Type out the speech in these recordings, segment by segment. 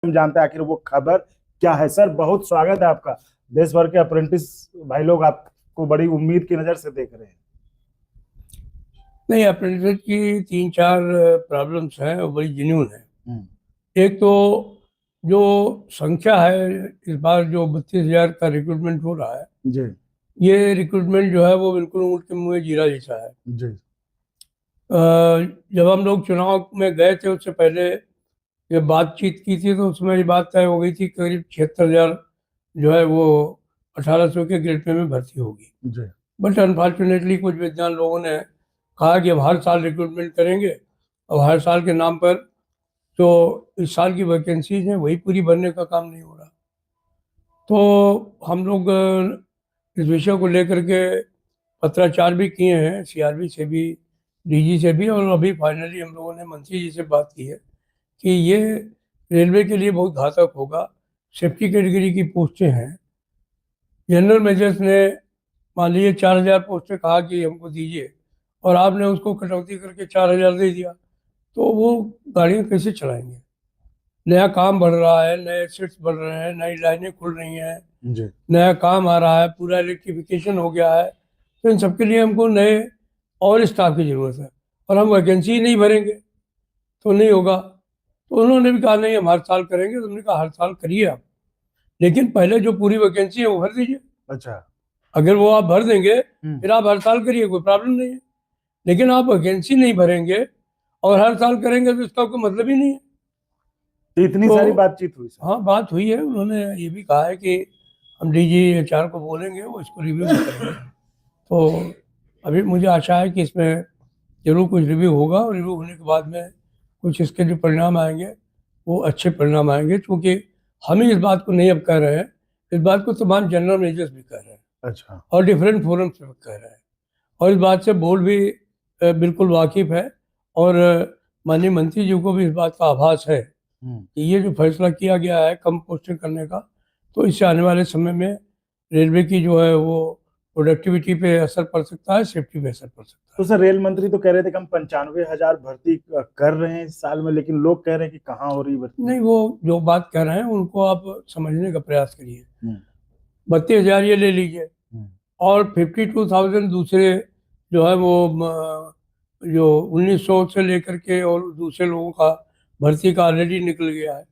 हम जानते हैं आखिर वो खबर क्या है। सर बहुत स्वागत है आपका। देश भर के अप्रेंटिस भाई लोग आपको बड़ी उम्मीद की नजर से देख रहे हैं। नहीं, अप्रेंटिस की तीन चार प्रॉब्लम्स हैं और बड़ी जेन्युइन है। एक तो जो संख्या है, इस बार जो 32,000 का रिक्रूटमेंट हो रहा है, जी ये रिक्रूटमेंट जो है वो बिल्कुल ऊँट के मुँह में जीरा जैसा है। जी जब हम लोग चुनाव में गए थे उससे पहले जब बातचीत की थी तो उसमें ये बात तय हो गई थी करीब 76,000 जो है वो 1800 के ग्रेड में भर्ती होगी। जी बट अनफॉर्चुनेटली कुछ विद्वान लोगों ने कहा कि अब हर साल रिक्रूटमेंट करेंगे और हर साल के नाम पर तो इस साल की वैकेंसीज हैं वही पूरी भरने का काम नहीं हो रहा। तो हम लोग इस विषय को लेकर के पत्राचार भी किए हैं, सीआरबी से भी, डीजी से भी, और अभी फाइनली हम लोगों ने मंत्री जी से बात की है कि ये रेलवे के लिए बहुत घातक होगा। सेफ्टी कैटेगरी की पोस्टें हैं। जनरल मेजर्स ने मान लीजिए 4,000 पोस्टें कहा कि हमको दीजिए और आपने उसको कटौती करके 4,000 दे दिया, तो वो गाड़ियाँ कैसे चलाएंगे? नया काम बढ़ रहा है, नए सीट्स बढ़ रहे हैं, नई लाइनें खुल रही हैं, जी नया काम आ रहा है, पूरा इलेक्ट्रिफिकेशन हो गया है। तो इन सबके लिए हमको नए और स्टाफ की ज़रूरत है और हम वैकेंसी ही नहीं भरेंगे तो नहीं होगा। तो उन्होंने भी कहा नहीं हम हर साल करेंगे। तो हमने कहा हर साल करिए आप, लेकिन पहले जो पूरी वैकेंसी है वो भर दीजिए। अच्छा अगर वो आप भर देंगे फिर आप हर साल करिए, कोई प्रॉब्लम नहीं है। लेकिन आप वैकेंसी नहीं भरेंगे और हर साल करेंगे तो इसका कोई मतलब ही नहीं है। तो इतनी सारी बातचीत हुई सर? हाँ, बात हुई है। उन्होंने ये भी कहा है कि हम डीजी एचआर को बोलेंगे, वो इसको रिव्यू भी करेंगे। तो अभी मुझे आशा है कि इसमें जरूर कुछ रिव्यू होगा और रिव्यू होने के बाद में कुछ इसके जो परिणाम आएंगे वो अच्छे परिणाम आएंगे, क्योंकि हम ही इस बात को नहीं अब कह रहे हैं, इस बात को तमाम जनरल मैनेजर्स भी कह रहे हैं। अच्छा। और डिफरेंट फोरम्स पे कह रहे हैं और इस बात से बोर्ड भी बिल्कुल वाकिफ है और माननीय मंत्री जी को भी इस बात का आभास है कि ये जो फैसला किया गया है कम पोस्टिंग करने का, तो इससे आने वाले समय में रेलवे की जो है वो प्रोडक्टिविटी पे असर पड़ सकता है, सेफ्टी पे असर पड़ सकता है। तो सर रेल मंत्री तो कह रहे थे कि हम 95,000 भर्ती कर रहे हैं इस साल में, लेकिन लोग कह रहे हैं कि कहाँ हो रही भर्ती? नहीं, वो जो बात कह रहे हैं उनको आप समझने का प्रयास करिए। 32,000 ये ले लीजिए और 52,000 दूसरे जो है वो जो 1900 से लेकर के और दूसरे लोगों का भर्ती का ऑलरेडी निकल गया है,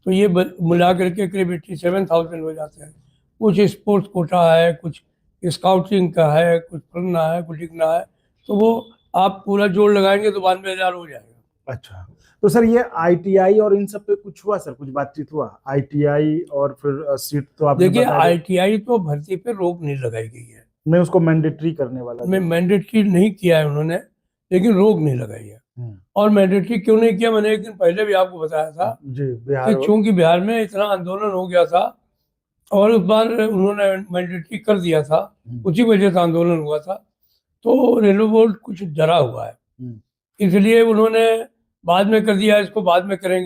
तो ये मिला करके करीब 87,000 हो जाते हैं। कुछ स्पोर्ट्स कोटा है, कुछ स्काउटिंग का है, कुछ पढ़ना है, कुछ लिखना है, तो वो आप पूरा जोड़ लगाएंगे तो 92,000 हो जाएगा। अच्छा, तो सर ये आईटीआई और इन सब पे कुछ हुआ सर? कुछ बातचीत हुआ आईटीआई और फिर सीट तो आपने देखिए, बता दी। आईटीआई तो भर्ती पे रोक नहीं लगाई गई है, मैं उसको मैंडेटरी करने वाला मैं मैंडेटरी नहीं किया है उन्होंने, लेकिन रोक नहीं लगाई है। और मैंडेटरी क्यों नहीं किया, मैंने एक दिन पहले भी आपको बताया था जी बिहार कि चूंकि बिहार में इतना आंदोलन हो गया था और उस बार उन्होंने मैंडेटरी कर दिया था, उसी वजह से आंदोलन हुआ था, तो रेलवे बोर्ड कुछ डरा हुआ है, इसलिए उन्होंने बाद में कर दिया, इसको बाद में करेंगे।